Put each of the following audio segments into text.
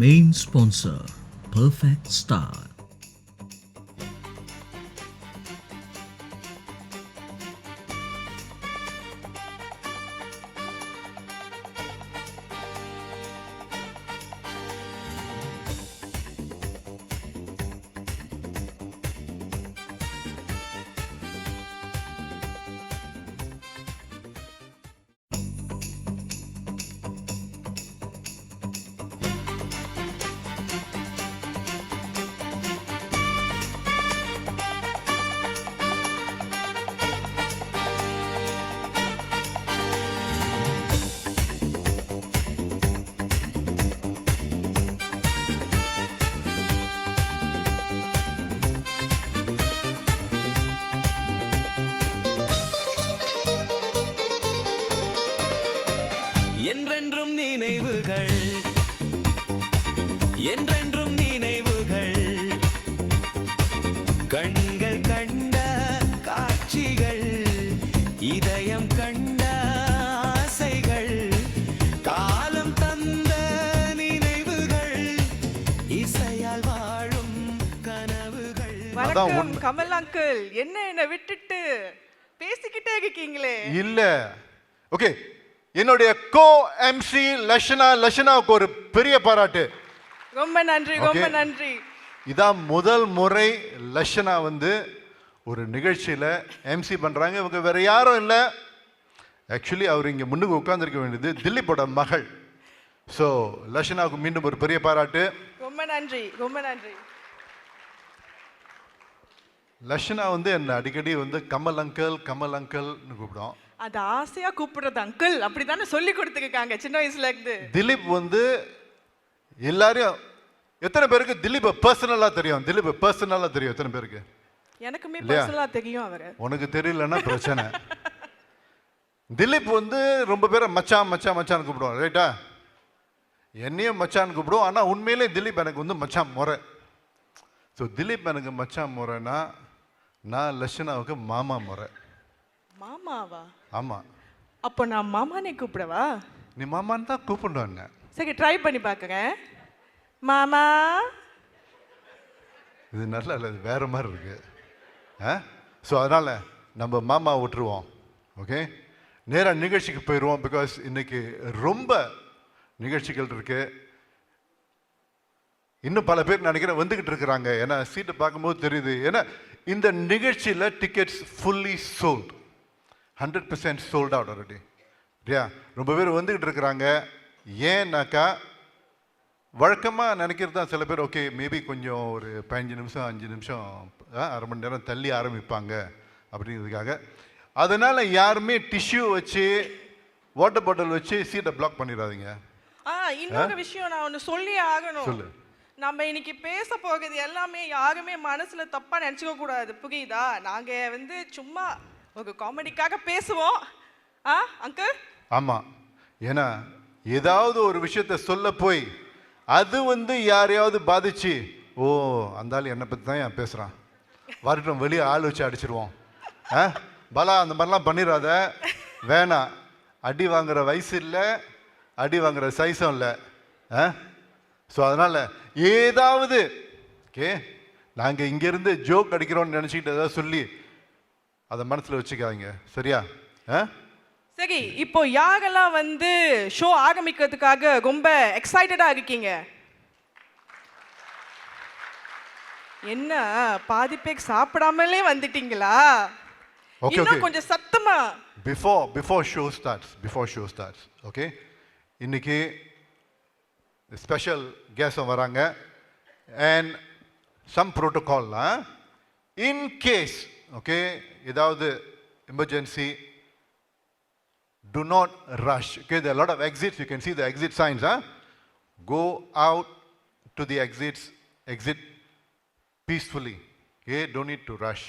Main sponsor, Perfect Star. என்றென்றும் நினைவுகள் என்றென்றும் நினைவுகள் கண்கள் கண்ட காட்சிகள் இதயம் கண்ட ஆசைகள் காலம் தந்த நினைவுகள் இசையால் வாழும் கனவுகள். வணக்கம் கமல் அங்கிள், என்ன விட்டுட்டு பேசிக்கிட்டே இருக்கீங்களே? இல்ல, ஓகே. என்னுடைய கோ எம்சி லஷனாவுக்கு ஒரு பெரிய பாராட்டு. ரொம்ப நன்றி, ரொம்ப நன்றி. இதான் முதல் முறை லஷனா ஒரு நிகழ்ச்சியில எம்சி பண்றாங்க. இவங்க வேற யாரும் இல்ல, ஆக்சுவலி அவர் இங்க முன்னுக்கு உட்கார்ந்துருக்க வேண்டியது திலீப்போட மகள். ஸோ லஷனாவுக்கு மீண்டும் ஒரு பெரிய பாராட்டு. ரொம்ப நன்றி, ரொம்ப நன்றி. லஷனா என்ன அடிக்கடி கமல் அங்கிள்னு கூப்பிடும். அது ஆசையா கூப்பிடுறது அங்கிள், அப்படித்தானே சொல்லி கொடுத்துருக்காங்க சின்ன வயசுல இருந்து. திலீப் எல்லாரையும், எத்தனை பேருக்கு திலீப் பர்சனலா தெரியும்? திலீப் பர்சனலா தெரியும் எத்தனை பேருக்கு? எனக்குமே பர்சனலா தெரியும் அவரை. உனக்கு தெரியலன்னா பிரச்சனை. திலீப் ரொம்ப பேரை மச்சான் மச்சான் மச்சான் கூப்பிடுவோம், ரைட்டா? என்னையும் மச்சான் கூப்பிடுவோம். ஆனா உண்மையிலே திலீப் எனக்கு மச்சான் முறை. ஸோ திலீப் எனக்கு மச்சான் முறைனா, நான் லட்சணாவுக்கு மாமா முறை. மாமாவா? ஆமா. அப்போ நான் மாமானே கூப்பிடவா? நீ மாமான்னு தான் கூப்பிடுவாங்க. சரி, ட்ரை பண்ணி பார்க்குறேன். மாமா. இது நல்லா இல்லை, இது வேற மாதிரி இருக்கு. ஸோ அதனால நம்ம மாமா விட்டுருவோம். ஓகே, நேராக நிகழ்ச்சிக்கு போயிடுவோம். பிகாஸ் இன்னைக்கு ரொம்ப நிகழ்ச்சிகள் இருக்கு. இன்னும் பல பேர் நினைக்கிறேன் வந்துகிட்டு இருக்கிறாங்க. ஏன்னா சீட்டை பார்க்கும்போது தெரியுது. ஏன்னா இந்த நிகழ்ச்சியில் tickets fully sold, 100% sold out already. இல்லையா? ரொம்ப பேர் வந்துக்கிட்டு இருக்கிறாங்க. ஏன்னாக்கா வழக்கமாக நினைக்கிறது தான் சில பேர், ஓகே மேபி கொஞ்சம் ஒரு 15 நிமிஷம் 5 நிமிஷம் அரை மணி நேரம் தள்ளி ஆரம்பிப்பாங்க அப்படிங்கிறதுக்காக. அதனால் யாருமே டிஷ்யூ வச்சு வாட்டர் பாட்டில் வச்சு சீட்டை பிளாக் பண்ணிடாதீங்க. இன்னொரு விஷயம் நான் ஒன்று சொல்லி ஆகணும். சொல்லு. நம்ம இன்னைக்கு பேச போகிறது எல்லாமே யாருமே மனசுல தப்பா நினைச்சுக்க கூடாது, புரியுதா? நாங்க சும்மா ஒரு காமெடிக்காக பேசுவோம். அங்கிள். ஆமா, ஏன்னா ஏதாவது ஒரு விஷயத்த சொல்ல போய் அது யாரையாவது பாதிச்சு, ஓ அந்த ஆள் என்னை பற்றி தான் பேசுகிறான், வரட்டும் வெளியே ஆள் வச்சு அடிச்சிருவோம். பலா அந்த மாதிரிலாம் பண்ணிடாத, வேணாம். அடி வாங்குற வயசு இல்லை, அடி வாங்குற சைஸும் இல்லை. ஸோ அதனால் ஏதாவது நாங்கள் இங்கேருந்து ஜோக் அடிக்கிறோம்னு நினச்சிக்கிட்டு ஏதாவது சொல்லி அதை மனசில் வச்சுக்காதீங்க, சரியா? சரி, இப்போ யாரெல்லாம் ஷோ ஆரம்பிக்கிறதுக்காக ரொம்ப எக்ஸைட்டடா இருக்கீங்க? என்ன பாதி பேக் சாப்பிடாமலே வந்துட்டீங்களா? இன்னும் கொஞ்சம் சத்தமா. பிஃபோர் ஷோ ஸ்டார்ட்ஸ் ஓகே, இன்னைக்கு ஸ்பெஷல் கெஸ்ட் வராங்க. அண்ட் சம் ப்ரோட்டோகால்லாம் இன் கேஸ் ஓகே ஏதாவது emergency, do not rush. Okay, there are a lot of exits. You can see the exit signs. Go out to the exits. Exit peacefully. Okay, don't need to rush.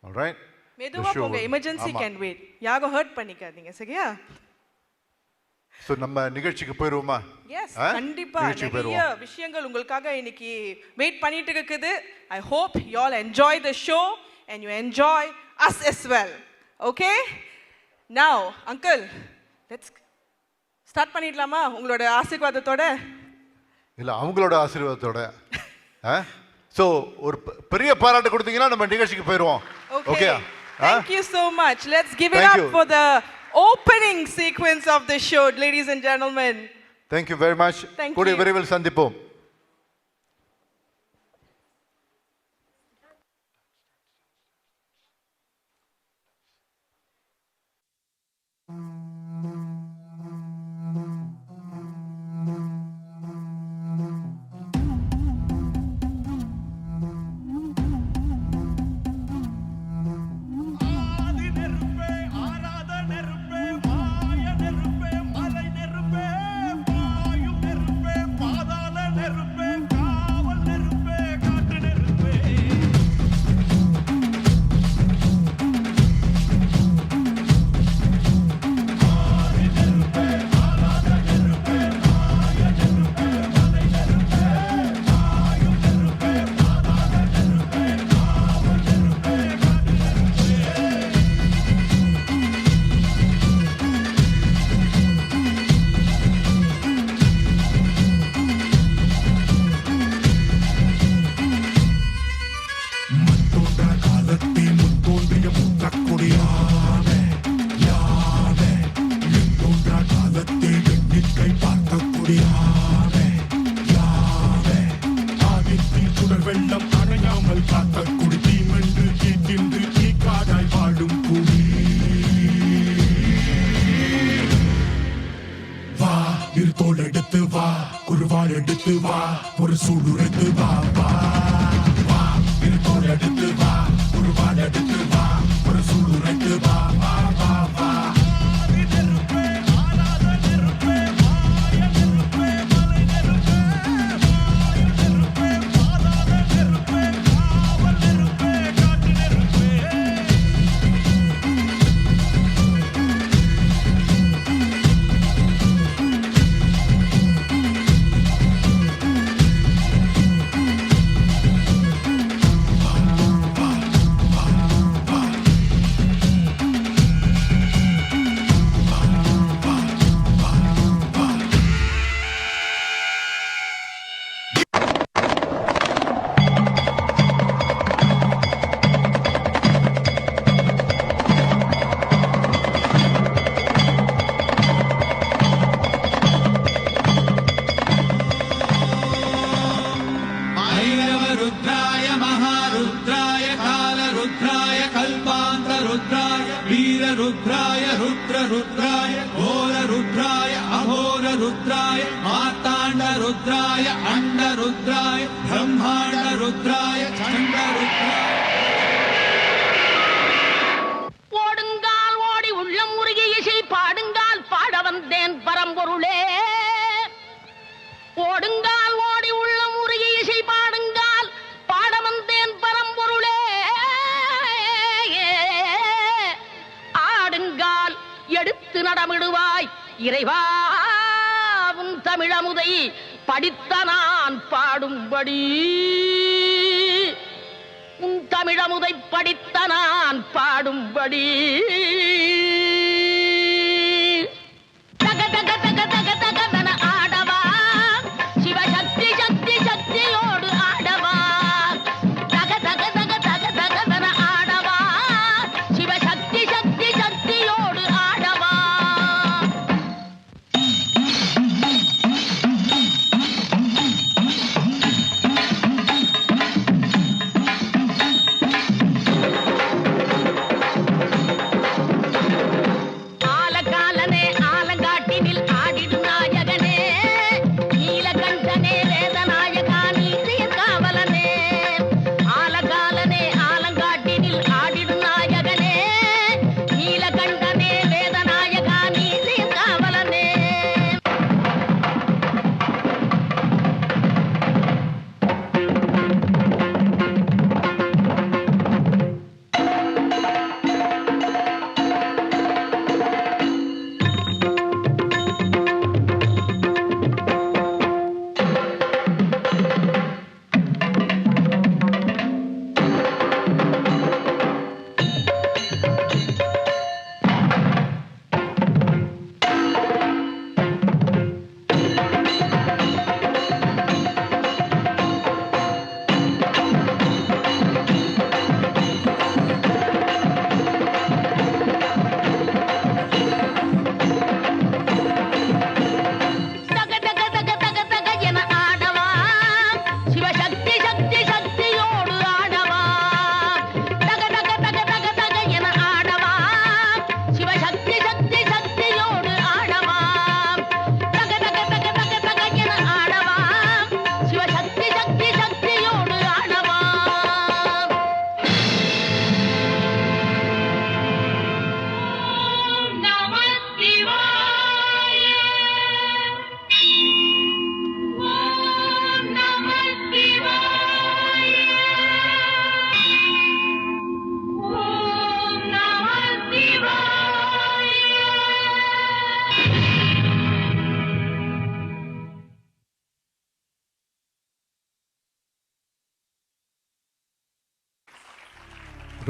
All right. மெதுவா போங்க. Emergency can wait. யாரும் hurt பண்ணிக்காதீங்க, சரியா? So நம்ம நிகழ்ச்சிக்கு போயிடுவோமா? S, கண்டிப்பா. நிறைய விஷயங்கள் உங்களுக்காக இன்னைக்கு வெயிட் பண்ணிட்டு இருக்குது. I hope you all enjoy the show and you enjoy us as well. Okay? Now, uncle, let's start பண்ணிடலாமா உங்களோட ஆசீர்வாதத்தோட? இல்லை அவங்களோட ஆசீர்வாதத்தோட. ஸோ ஒரு பெரிய பாராட்டு கொடுத்தீங்கன்னா நம்ம நிகழ்ச்சிக்கு போயிடுவோம். Okay. Thank you so much. Let's give it up for the opening sequence of the show, ladies and gentlemen. Thank you very much. கூடிய விரைவில் சந்திப்போம். எடுத்து வா ஒரு சூடுரைத்து வா வா வா இருத்தோடு எடுத்து வா ஒரு வாள் எடுத்து வா ஒரு சூடுரைத்து வா வா வா வா रुद्राय रुद्र रुद्राय घोर रुद्राय अघोर रुद्राय मार्तांड रुद्राय अंड रुद्राय ब्रह्मांड रुद्राय चंड रुद्राय ஓடுங்கால் ஓடி உள்ளம் முருகி இசை பாடுங்கால் பாட வந்தேன் பரம்பொருளே ஓடுங்கால் ஓடி உள்ளம் முருகி இசை பாடுங்கால் பாட வந்தேன் பரம்பொருளே ஆடுங்கால் எடுத்து நடமிடுவாய் இறைவா உன் தமிழமுதை படித்த நான் பாடும்படி உன் தமிழமுதை படித்த நான் பாடும்படி தக தக தக தக தகவன ஆடவா சிவசக்தி சக்தி சக்தியோடு ஆடவா தக தக தக தக தகவன ஆடவா சிவசக்தி சக்தி சக்தியோடு ஆடவா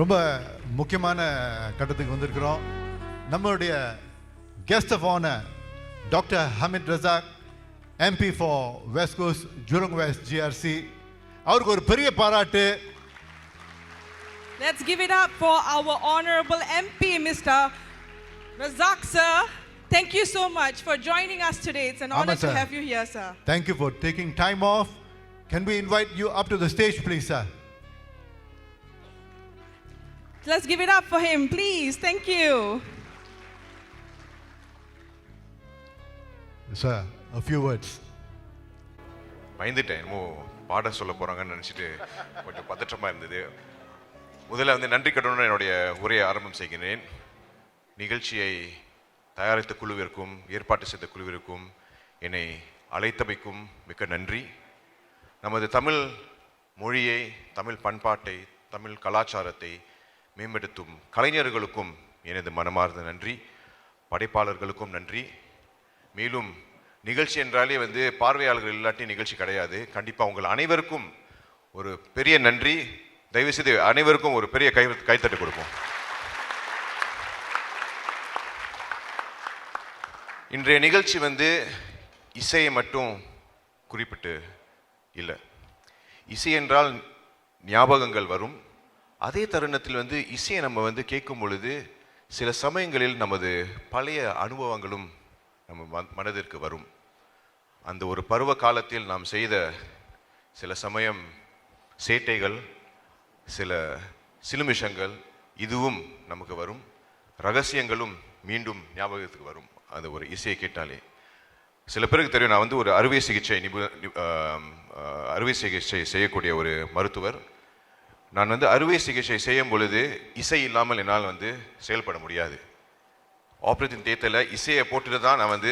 ரொம்ப முக்கியமான கட்டத்துக்கு வந்திருக்கிறோம். நம்மளுடைய guest of honour doctor Hamid Razak, MP for West Coast Jurong West GRC, அவருக்கு ஒரு பெரிய பாராட்டு. Let's give it up for our honorable MP, Mr. Razak, sir. Thank you so much for joining us today. It's an honor to have you here, sir. Thank you for taking time off. Can we invite you up to the stage, please, sir? Let's give it up for him, please. Thank you. Sir, a few words. பயந்துட்டேன், என்னமோ பாட சொல்ல போகிறாங்கன்னு நினச்சிட்டு கொஞ்சம் பதற்றமாக இருந்தது. முதல்ல நன்றி கடனுடன் என்னுடைய உரையை ஆரம்பம் செய்கிறேன். நிகழ்ச்சியை தயாரித்த குழுவிற்கும் ஏற்பாடு செய்த குழுவிற்கும் என்னை அழைத்தமைக்கும் மிக்க நன்றி. நமது தமிழ் மொழியை, தமிழ் பண்பாட்டை, தமிழ் கலாச்சாரத்தை மேம்படுத்தும் கலைஞர்களுக்கும் எனது மனமார்ந்த நன்றி. படைப்பாளர்களுக்கும் நன்றி. மேலும் நிகழ்ச்சி என்றாலே பார்வையாளர்கள் இல்லாட்டி நிகழ்ச்சி கிடையாது. கண்டிப்பாக உங்கள் அனைவருக்கும் ஒரு பெரிய நன்றி. தயவுசெய்து அனைவருக்கும் ஒரு பெரிய கைத்தட்டு கொடுப்போம். இன்றைய நிகழ்ச்சி இசையை மட்டும் குறிப்பிட்டு இல்லை. இசை என்றால் ஞாபகங்கள் வரும். அதே தருணத்தில் இசையை நம்ம கேட்கும் பொழுது சில சமயங்களில் நமது பழைய அனுபவங்களும் நம்ம மனதிற்கு வரும். அந்த ஒரு பருவ காலத்தில் நாம் செய்த சில சமயம் சேட்டைகள், சில சிலுமிஷங்கள் இதுவும் நமக்கு வரும். ரகசியங்களும் மீண்டும் ஞாபகத்துக்கு வரும் அந்த ஒரு இசையை கேட்டாலே. சில பேருக்கு தெரியும், நான் ஒரு அறுவை சிகிச்சை செய்யக்கூடிய ஒரு மருத்துவர். நான் அறுவை சிகிச்சை செய்யும் பொழுது இசை இல்லாமல் என்னால் செயல்பட முடியாது. ஆப்ரேஷன் தியேட்டரில் இசையை போட்டுட்டு தான் நான்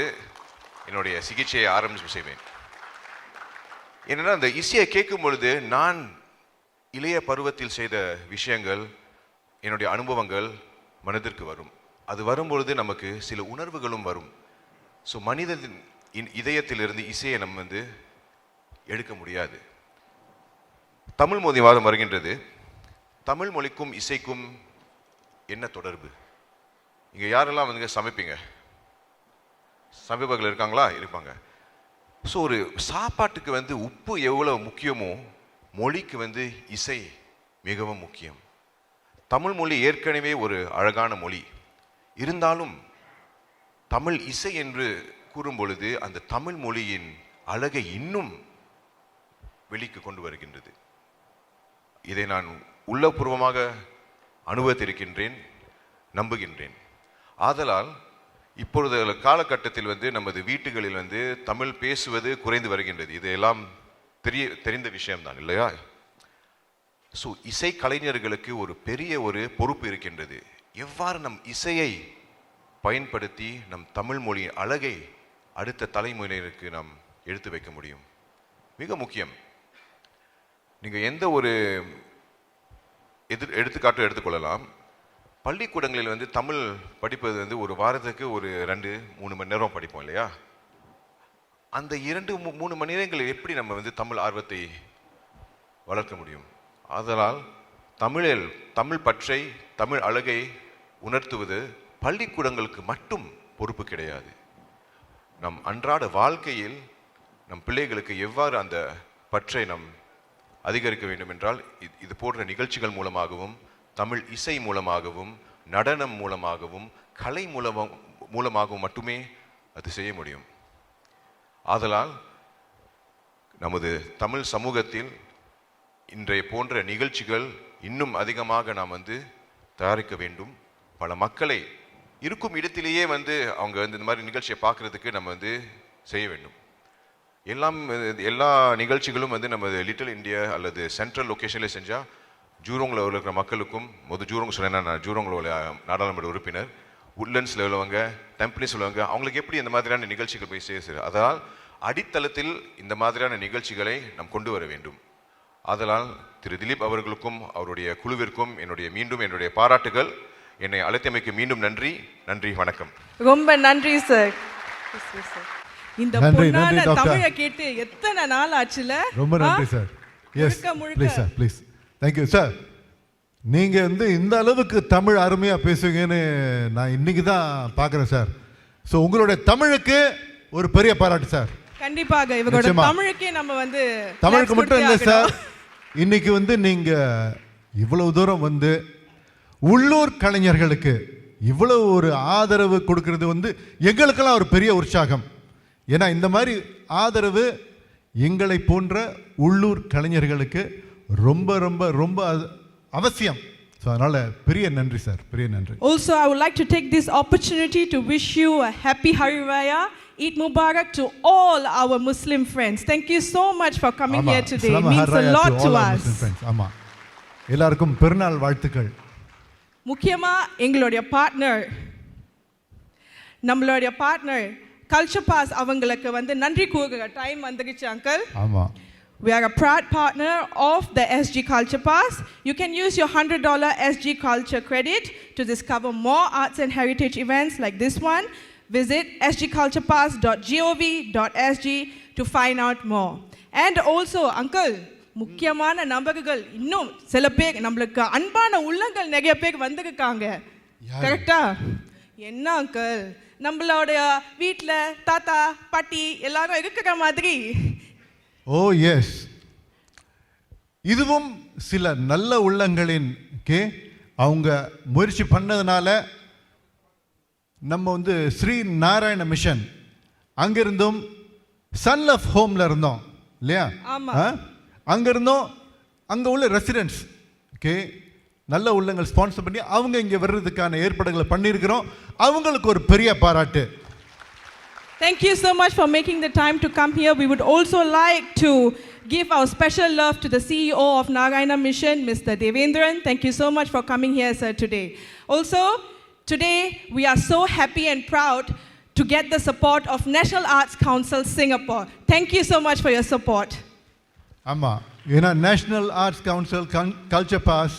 என்னுடைய சிகிச்சையை ஆரம்பிச்சு செய்வேன். என்னென்னா அந்த இசையை கேட்கும் பொழுது நான் இளைய பருவத்தில் செய்த விஷயங்கள், என்னுடைய அனுபவங்கள் மனதிற்கு வரும். அது வரும்பொழுது நமக்கு சில உணர்வுகளும் வரும். ஸோ மனிதனின் இதயத்திலிருந்து இசையை நம்ம எடுக்க முடியாது. தமிழ் மொழி வாதம் வருகின்றது. தமிழ் மொழிக்கும் இசைக்கும் என்ன தொடர்பு? இங்கே யாரெல்லாம் சமைப்பீங்க? சமைப்பவர்கள் இருக்காங்களா? இருப்பாங்க. ஸோ ஒரு சாப்பாட்டுக்கு உப்பு எவ்வளோ முக்கியமோ மொழிக்கு இசை மிகவும் முக்கியம். தமிழ் மொழி ஏற்கனவே ஒரு அழகான மொழி. இருந்தாலும் தமிழ் இசை என்று கூறும் பொழுது அந்த தமிழ் மொழியின் அழகை இன்னும் வெளிக்கு கொண்டு வருகின்றது. இதை நான் உள்ளபூர்வமாக அனுபவித்திருக்கின்றேன், நம்புகின்றேன். ஆதலால் இப்பொழுது காலகட்டத்தில் நமது வீட்டுகளில் தமிழ் பேசுவது குறைந்து வருகின்றது. இதையெல்லாம் தெரிந்த விஷயம்தான் இல்லையா? ஸோ இசை கலைஞர்களுக்கு ஒரு பெரிய ஒரு பொறுப்பு இருக்கின்றது. எவ்வாறு நம் இசையை பயன்படுத்தி நம் தமிழ் மொழியின் அழகை அடுத்த தலைமுறையினருக்கு நாம் எடுத்து வைக்க முடியும்? மிக முக்கியம். நீங்கள் எந்த ஒரு எடுத்துக்காட்டு எடுத்துக்கொள்ளலாம். பள்ளிக்கூடங்களில் தமிழ் படிப்பது ஒரு வாரத்துக்கு ஒரு 2-3 மணி நேரம் படிப்போம் இல்லையா? அந்த 2-3 மணி நேரங்களில் எப்படி நம்ம தமிழ் ஆர்வத்தை வளர்க்க முடியும்? ஆதலால் தமிழ் பற்றை, தமிழ் அழகை உணர்த்துவது பள்ளிக்கூடங்களுக்கு மட்டும் பொறுப்பு கிடையாது. நம் அன்றாட வாழ்க்கையில் நம் பிள்ளைகளுக்கு எவ்வாறு அந்த பற்றை நாம் அதிகரிக்க வேண்டும் என்றால் இது போன்ற நிகழ்ச்சிகள் மூலமாகவும், தமிழ் இசை மூலமாகவும், நடனம் மூலமாகவும், கலை மூலமாகவும் மட்டுமே அது செய்ய முடியும். ஆதலால் நமது தமிழ் சமூகத்தில் இன்றைய போன்ற நிகழ்ச்சிகள் இன்னும் அதிகமாக நாம் தயாரிக்க வேண்டும். பல மக்களை இருக்கும் இடத்திலேயே அவங்க இந்த மாதிரி நிகழ்ச்சியை பார்க்கறதுக்கு நம்ம செய்ய வேண்டும். எல்லா நிகழ்ச்சிகளும் நம்ம லிட்டில் இந்தியா அல்லது சென்ட்ரல் லொக்கேஷன்லேயே செஞ்சால் ஜூரோங்கில் இருக்கிற மக்களுக்கும், ஜூரோங் சொன்னேன்னா நான் ஜூரோங்கில் உள்ள நாடாளுமன்ற உறுப்பினர், உட்லண்ட்ஸில் உள்ளவங்க, டெம்பிள்ஸில் உள்ளவங்க, அவங்களுக்கு எப்படி இந்த மாதிரியான நிகழ்ச்சிகள் போய் செய்ய? அதனால் அடித்தளத்தில் இந்த மாதிரியான நிகழ்ச்சிகளை நாம் கொண்டு வர வேண்டும். அதனால் திரு திலீப் அவர்களுக்கும் அவருடைய குழுவிற்கும் மீண்டும் என்னுடைய பாராட்டுகள். என்னை அழைத்தமைக்கு மீண்டும் நன்றி. வணக்கம். ரொம்ப நன்றி சார். இந்த பொன்னான தமிழை கேட்டு எத்தனை நாள் ஆச்சுல? ரொம்ப நன்றி sir. Yes please sir, please. Thank you sir. நீங்கள் வந்து இந்த அளவுக்கு தமிழ் அருமையாக பேசுவீங்கன்னு நான் இன்னைக்கு தான் பார்க்குறேன் சார். ஸோ உங்களுடைய தமிழுக்கு ஒரு பெரிய பாராட்டு சார். கண்டிப்பாக இவரோட நிச்சயமா. தமிழுக்கே நம்ம வந்து தமிழுக்கு claps மட்டும் இல்லை கொடுத்தே சார், ஆகணும். இன்னைக்கு வந்து நீங்கள் இவ்வளவு தூரம் வந்து உள்ளூர் கலைஞர்களுக்கு இவ்வளவு ஒரு ஆதரவு கொடுக்கறது வந்து எங்களுக்கெல்லாம் ஒரு பெரிய உற்சாகம். ஏன்னா இந்த மாதிரி ஆதரவு எங்களை போன்ற உள்ளூர் கலைஞர்களுக்கு ரொம்ப ரொம்ப ரொம்ப அவசியம். ஸோ அதனால் பெரிய நன்றி சார், பெரிய நன்றி. Also, I would like to take this opportunity to wish you a happy Hari Raya, Eid Mubarak to all our Muslim friends. Thank you so much for coming here today. It means a lot to us. ஆமாம், எல்லாருக்கும் பெருநாள் வாழ்த்துக்கள். முக்கியமா எங்களுடைய partner, நம்மளுடைய partner culture pass அவங்களுக்கு வந்து நன்றி கூறுகிற டைம் வந்துருச்சு அங்கிள். ஆமாம். We are a proud partner of the SG Culture Pass. You can use your $100 SG Culture credit to discover more arts and heritage events like this one. Visit sgculturepass.gov.sg to find out more. And also, uncle, முக்கியமான நபர்கள் இன்னும் சில பேர் நம்மளுக்கு அன்பான உள்ளங்கள் நிறைய பேர் வந்திருக்காங்க. கரெக்டா? என்ன அங்கிள், நம்மளோட வீட்டில் தாத்தா பாட்டி எல்லாரும் இருக்கிற மாதிரி. ஓ எஸ், இதுவும் சில நல்ல உள்ளங்களின் அவங்க முயற்சி பண்ணதுனால நம்ம வந்து ஸ்ரீ நாராயண மிஷன் அங்கிருந்தும் சன் ஆஃப் ஹோம்ல இருந்தோம் இல்லையா? அங்கிருந்தோம், அங்கே உள்ள ரெசிடென்ட்ஸ் நல்ல உள்ளங்கள் ஸ்பான்சர் பண்ணி அவங்க இங்கே வர்றதுக்கான ஏற்பாடுகளை பண்ணியிருக்கிறோம். அவங்களுக்கு ஒரு பெரிய பாராட்டு. Thank you so much for making the time to come here. We would also like to give our special love to the CEO of Narayana Mission, Mr. Devendran. Thank you so much for coming here, sir, today. Also, today we are so happy and proud to get the support of National Arts Council Singapore. Thank you so much for your support. ஆமாம், ஏன்னா national arts council, culture pass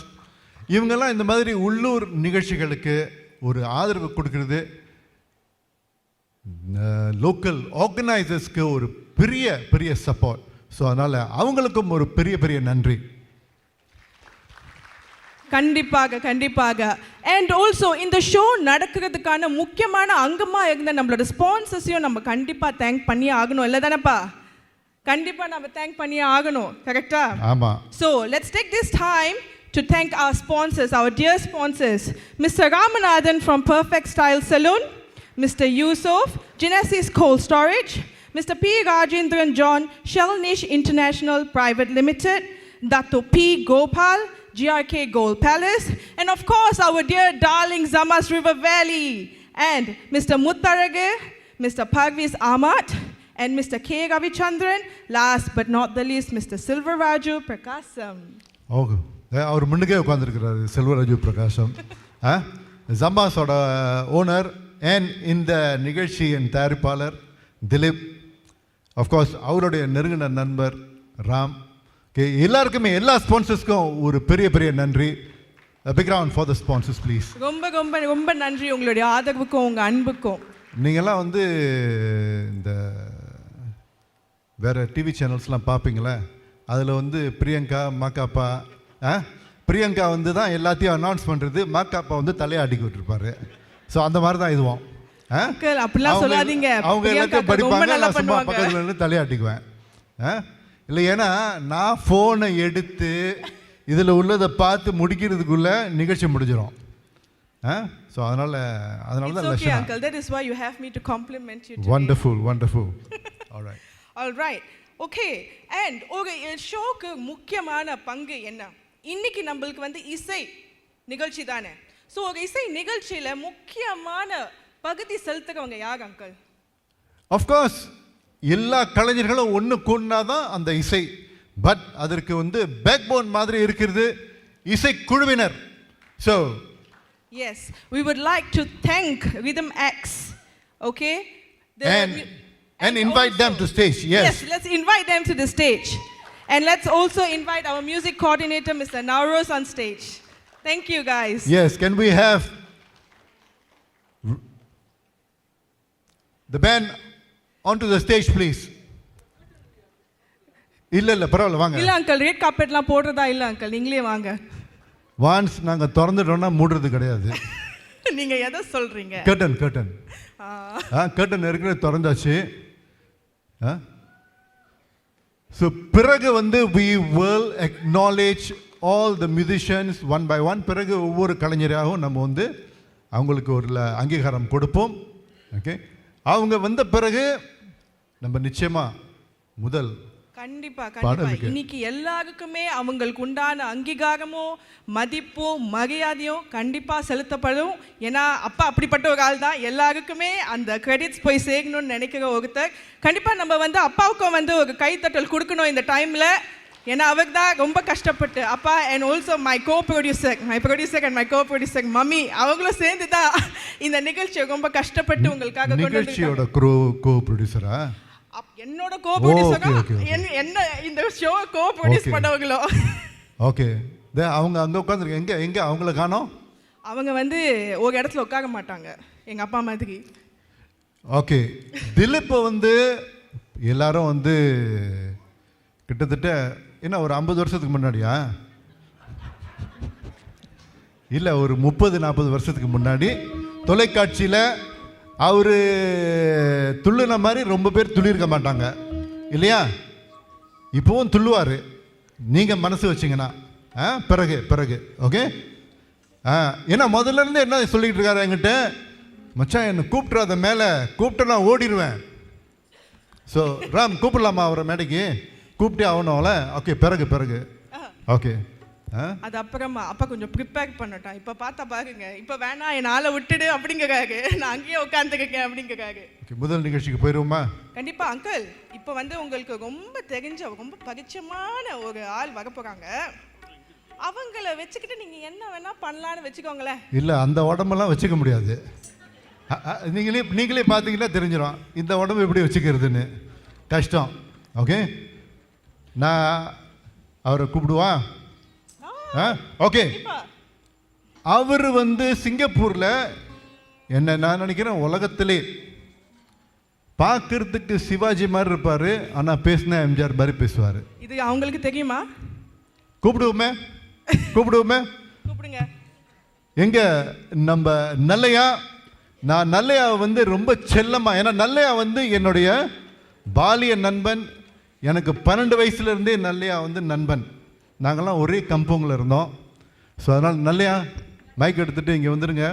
இவங்கெல்லாம் இந்த மாதிரி உள்ளூர் நிகழ்ச்சிகளுக்கு ஒரு ஆதரவு கொடுக்கறது லோக்கல் ஆர்கனைசர்ஸ்க்கு ஒரு பெரிய பெரிய சப்போர்ட். ஸோ அதனால் அவங்களுக்கும் ஒரு பெரிய பெரிய நன்றி. கண்டிப்பாக கண்டிப்பாக. அண்ட் ஆல்சோ இந்த ஷோ நடக்கிறதுக்கான முக்கியமான அங்கமாக இருந்த நம்மளோட ஸ்பான்சர்ஸையும் நம்ம கண்டிப்பாக தேங்க் பண்ணி ஆகணும், இல்லை தானேப்பா? கண்டிப்பாக நம்ம தேங்க் பண்ணி ஆகணும், கரெக்டா? ஆமாம். So let's take this time to thank our sponsors, our dear sponsors, Mr. Ramanathan from Perfect Style Saloon, Mr. Yusuf, Genesis Cold Storage, Mr. P. Rajendran John, Shellnish International Private Limited, Dato P. Gopal, GRK Gold Palace, and of course our dear darling Zamas River Valley, and Mr. Muttarage, Mr. Parviz Ahmad, and Mr. K. Ravichandran, last but not the least, Mr. Silvaraju Prakasam. Okay, அவர் முன்னுக்கே உட்காந்துருக்கிறாரு செல்வராஜு பிரகாசம், ஜம்பாஸோட owner and இந்த நிகழ்ச்சியின் தயாரிப்பாளர் Dilip, of course அவருடைய நெருங்கின நண்பர் ராம். எல்லாருக்குமே, எல்லா ஸ்பான்சர்ஸ்க்கும் ஒரு பெரிய பெரிய நன்றி. Big round for the sponsors please. ரொம்ப ரொம்ப ரொம்ப நன்றி உங்களுடைய ஆதரவுக்கும் உங்கள் அன்புக்கும். நீங்கள்லாம் வந்து இந்த வேறு டிவி சேனல்ஸ்லாம் பார்ப்பீங்களே, அதில் வந்து பிரியங்கா மாக்காப்பா, பிரியங்கா வந்து தான் எல்லாத்தையும் அனௌன்ஸ் பண்ணுறது, மாக்காப்பா வந்து தலையாடிக்கு விட்டுருப்பாரு. ஸோ அந்த மாதிரி தான் இதுவும். அப்படிலாம் சொல்லாதீங்க, அவங்க எல்லாத்தையும் படிப்பாங்க, நான் சும்மா பக்கத்தில் இருந்து தலையாட்டிக்குவேன். இல்லை, ஏன்னா நான் ஃபோனை எடுத்து இதில் உள்ளதை பார்த்து முடிக்கிறதுக்குள்ளே நிகழ்ச்சி முடிஞ்சிடும். ஸோ அதனால தான் லட்சணம். Uncle, that is why you have me to compliment you today. Wonderful, wonderful. All right. All right. Okay. And ஒரு ஷோக்கு முக்கியமான பங்கு என்ன? இன்னைக்கு நம்மளுக்கு வந்து இசை நிகழ்ச்சி தானே. ஸோ ஒரு இசை நிகழ்ச்சியில் முக்கியமான பகுதி செலுத்துறவங்க யார் அங்கிள்? ஆஃப்கோர்ஸ் எல்லா கலைஞர்களும் ஒன்று கூடினா தான் அந்த இசை. பட் அதற்கு வந்து பேக் போன் மாதிரி இருக்கிறது இசை குழுவினர். So yes, we would like to thank Rhythm X, okay, and invite them to stage. Yes, let's invite them to the stage, and let's also invite our music coordinator Mr. Nauros on stage. Thank you guys. Yes, can we have the band onto the stage please? இல்ல பரவாயில்ல, வாங்க. இல்ல uncle, red கார்பெட்லாம் போடுறதா இல்ல uncle, நீங்களே வாங்க. வான்ஸ் நாங்கள் திறந்துட்டோம்னா மூடுறது கிடையாது. நீங்க எதை சொல்றீங்க? கர்டன் கர்டன் ஏற்கனவே திறந்தாச்சு. ஸோ பிறகு வந்து we will acknowledge all the musicians one by one. பிறகு ஒவ்வொரு கலைஞராகவும் நம்ம வந்து அவங்களுக்கு ஒரு அங்கீகாரம் கொடுப்போம். ஓகே, அவங்க வந்த பிறகு நம்ம நிச்சயமா முதல் கண்டிப்பா இன்னைக்கு எல்லாருக்குமே அவங்களுக்கு உண்டான அங்கீகாரமும் மதிப்பும் மரியாதையும் கண்டிப்பா செலுத்தப்படும். ஏன்னா அப்பா அப்படிப்பட்ட ஒரு ஆள் தான். எல்லாருக்குமே அந்த கிரெடிட்ஸ் போய் சேர்க்கணும்னு நினைக்கிற ஒருத்தர். கண்டிப்பா நம்ம வந்து அப்பாவுக்கும் வந்து ஒரு கைத்தட்டல் கொடுக்கணும் இந்த டைம்ல. ஏன்னா அவருக்கு தான் ரொம்ப கஷ்டப்பட்டு அப்பா and also my producer and my producer mummy அவங்களும் சேர்ந்து தான் இந்த நிகழ்ச்சியை ரொம்ப கஷ்டப்பட்டு உங்களுக்காக நிகழ்ச்சியோட ப்ரொடியூசரா என்னோட ப்ரொடியூசரா என்ன இந்த ஷோ ப்ரொடியூஸ் பண்ணவங்களோ. ஓகே, அவங்க அங்க உட்கார்ந்திருக்காங்க. எங்க அவங்கள காணோம். அவங்க வந்து ஒரு இடத்துல உட்கார மாட்டாங்க எங்க அப்பா மாதிரி. ஓகே, திலீப் வந்து எல்லாரும் வந்து கிட்டத்தட்ட என்ன ஒரு 50 வருஷத்துக்கு முன்னாடியா இல்லை ஒரு 30-40 வருஷத்துக்கு முன்னாடி தொலைக்காட்சியில் அவர் துள்ளுன மாதிரி ரொம்ப பேர் துள்ளியிருக்க மாட்டாங்க இல்லையா? இப்போவும் துள்ளுவார் நீங்கள் மனசு வச்சிங்கன்னா. பிறகு ஓகே. ஏன்னா முதல்ல இருந்து என்ன சொல்லிக்கிட்டு இருக்காரு என்கிட்ட, மச்சான் என்னை கூப்பிட்றாத மேலே கூப்பிட்டு நான் ஓடிடுவேன். ஸோ ராம் கூப்பிடலாமா அவரை மேடைக்கு? கூப்பிட்டே ஆகணும்ல. ஓகே, பிறகு ஓகே. அது அப்புறமா அப்பா கொஞ்சம் ப்ரிப்பேர் பண்ணட்டான். இப்போ பார்த்தா பாருங்க, இப்போ வேணாம் என் ஆளை விட்டுடு அப்படிங்கிறாரு, நான் அங்கேயே உட்காந்துருக்கேன் அப்படிங்கிறாரு. முதல் நிகழ்ச்சிக்கு போயிடுவோமா? கண்டிப்பா அங்கிள். இப்போ வந்து உங்களுக்கு ரொம்ப தெரிஞ்ச ரொம்ப பரிச்சயமான ஒரு ஆள் வர போறாங்க. அவங்கள வச்சுக்கிட்டு நீங்க என்ன வேணா பண்ணலான்னு வச்சுக்கோங்களேன். இல்லை, அந்த உடம்பெல்லாம் வச்சுக்க முடியாது. நீங்களே பார்த்தீங்கன்னா தெரிஞ்சிடும் இந்த உடம்பு எப்படி வச்சுக்கிறதுன்னு. கஷ்டம். ஓகே, நான் அவரை கூப்பிடுவா. ஓகே, அவர் வந்து சிங்கப்பூரில் என்ன நான் நினைக்கிறேன் உலகத்திலே பார்க்கறதுக்கு சிவாஜி மாதிரி இருப்பார். ஆனால் பேசினா எம்ஜிஆர் மாதிரி பேசுவார். இது அவங்களுக்கு தெரியுமா? கூப்பிடுவோமே. கூப்பிடுங்க. எங்க நம்ம நல்லையா. நான் நல்லையா வந்து ரொம்ப செல்லமா, ஏன்னா நல்லையா வந்து என்னுடைய பாலிய நண்பன். எனக்கு 12 வயசுலேருந்தே நல்லையா வந்து நண்பன். நாங்கள்லாம் ஒரே கம்பவுண்டில் இருந்தோம். ஸோ அதனால் நல்லையா மைக் எடுத்துகிட்டு இங்கே வந்துடுங்க.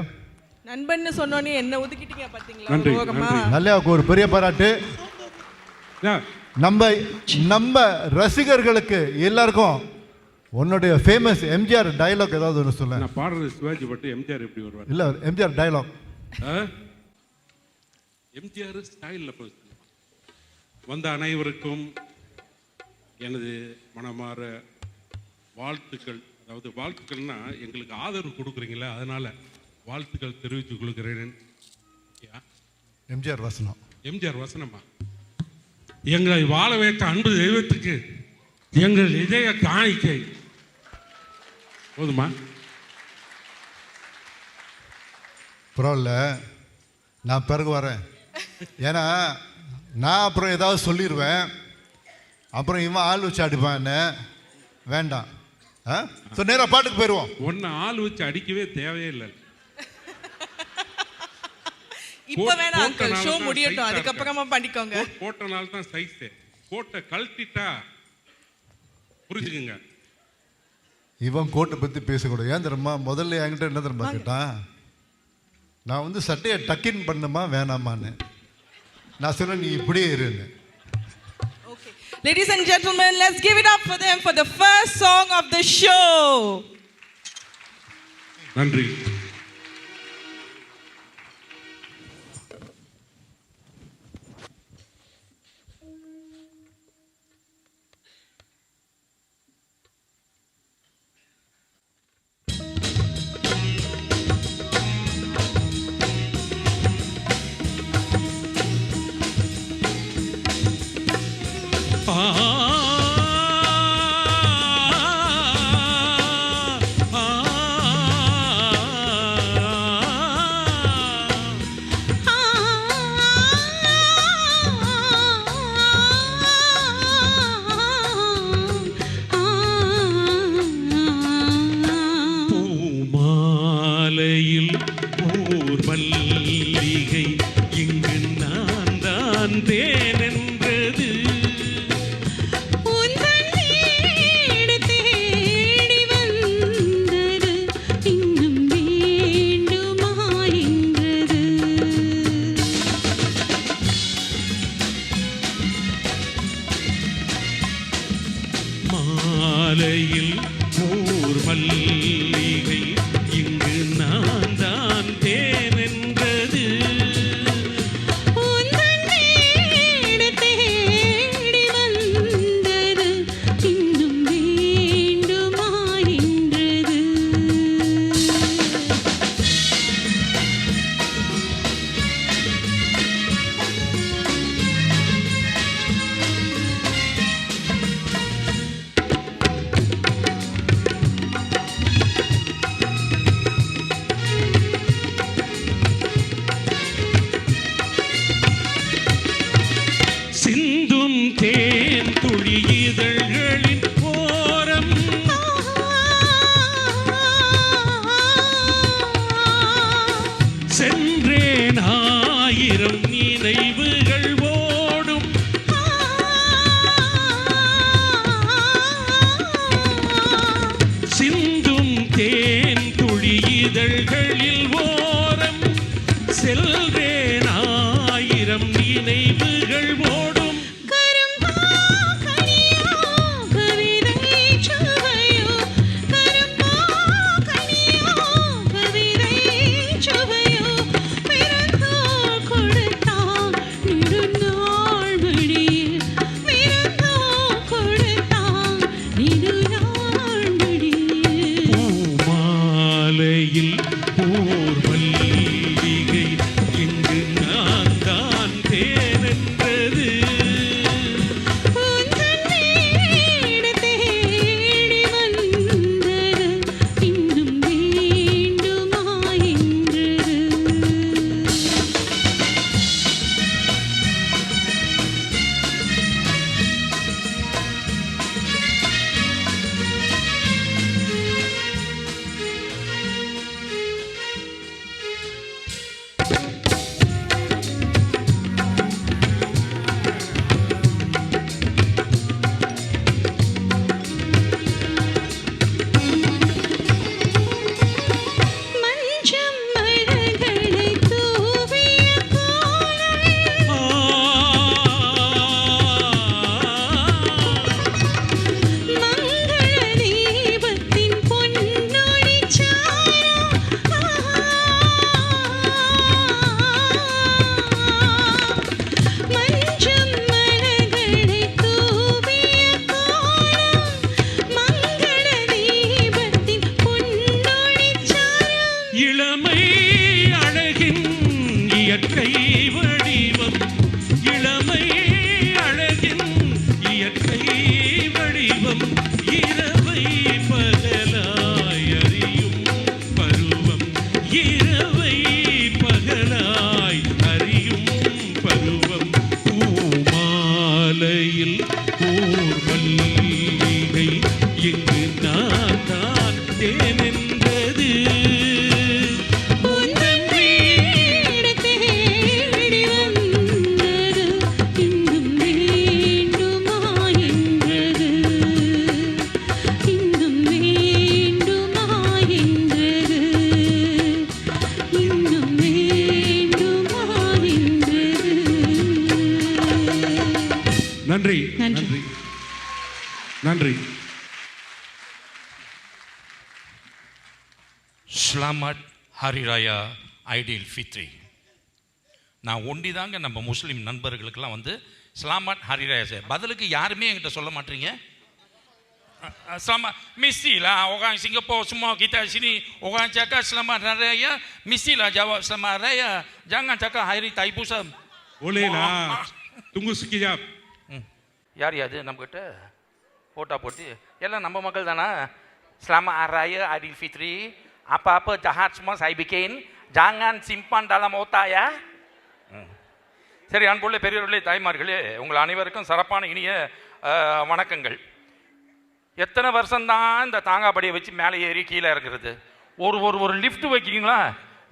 நண்பன்னு சொன்னோன்னே என்ன ஒதுக்கிட்டீங்க பார்த்தீங்களா? நல்லையாவுக்கு ஒரு பெரிய பாராட்டு. நம்ம ரசிகர்களுக்கு எல்லாருக்கும் உன்னுடைய ஃபேமஸ் எம்ஜிஆர் டயலாக் ஏதாவது ஒன்று சொல்ல. நான் பாடுறது சிவாஜி பட்டு எம்ஜிஆர் எப்படி வருவார்? இல்லை, எம்ஜிஆர் டயலாக். எம்ஜிஆர் ஸ்டைலில் வந்த அனைவருக்கும் எனது மனமாற வாழ்த்துக்கள். அதாவது வாழ்த்துக்கள்னா எங்களுக்கு ஆதரவு கொடுக்குறீங்களா, அதனால வாழ்த்துக்கள் தெரிவித்துக் கொள்கிறேன். எம்ஜிஆர் வசனமா? எங்களை வாழ வைத்த அன்பு தெய்வத்துக்கு எங்கள் இதய காணிக்கை. போதுமா? பரவாயில்ல, நான் பிறகு வரேன். ஏன்னா நான் அப்புறம் ஏதாவது சொல்லிடுவேன், அப்புறம் இவன் ஆள் வச்சு அடிப்பான்னு. வேண்டாம். நேராக பாட்டுக்கு போயிடுவோம். ஒன்னு ஆள் வச்சு அடிக்கவே தேவையில்லை. இப்போ வேணா அங்கிள், ஷோ முடியட்டும், அதுக்கப்புறமா பண்ணிக்கோங்க. போட்டனால தான் சைஸ். கோட்டை கழட்டிட்டா புரிஞ்சுக்குங்க. இவன் கோட்டை பற்றி பேசக்கூடாது. ஏன் தெரியுமா? முதல்ல என்கிட்ட என்ன தெரியுமா கேட்டான், நான் வந்து சட்டையை டக்கின் பண்ணுமா வேணாமான்னு. நான் சொன்னேன் நீ இப்படியே இருன்னு. Ladies and gentlemen, let's give it up for them for the first song of the show. நன்றி. ஓர் மல்லிகை இங்கு நான் தான் தேன் என்றது. சிந்தும் தேன் துளி இதழ்களின் ஓரம் சென்றேன் ஆயிரம் நினைவுகள் ஓடும். சிந்தும் தேன் துளி இதழ்களில் ஓரம் செல்றேன் ஆயிரம் நினைவுகள் ஓடும். பூமாலையில் ஓர் மல்லிகை இங்கு நான் தான் தேன் என்றது. இளமை அழகின் இயற்கை வடிவம், இளமை அழகின் இயற்கை வடிவம், இரவை பகலாய் அறியும் பருவம், இரவை பகலாய் அறியும் பருவம். பூமாலையில் ஓர் மல்லிகை இங்கு நான் தான் தேன் என்றது. நன்றி நன்றி நன்றி. ஸ்லாமட் ஹரிராயா ஐடில் ஃபித்ரி. நான் ஒண்டி தாங்க நம்ம முஸ்லீம் நண்பர்களுக்கெல்லாம் வந்து ஸ்லாமட் ஹரிராயா சார் பதிலுக்கு யாருமே என்கிட்ட சொல்ல மாட்டீங்க. Selamat mesti lah orang Singapura semua kita sini orang cakap selamat hari raya mestilah jawab selamat hari raya, jangan cakap hari Taipusam. Boleh lah. Tunggu sekejap. யார் அது நம்மகிட்ட போட்டா போட்டு எல்லாம் நம்ம மக்கள் தானா? Selamat Hari Raya Aidilfitri. Apa-apa jahat semua saya bikin, jangan simpan dalam otak ya. சரி, அன்புள்ள பெரியவர்களே, தாய்மார்களே, உங்கள் அனைவருக்கும் சிறப்பான இனிய வணக்கங்கள். எத்தனை வருஷம்தான் இந்த தாங்காப்படியை வச்சு மேலே ஏறி கீழே இறங்குறது? ஒரு லிஃப்ட் வைக்கிறீங்களா?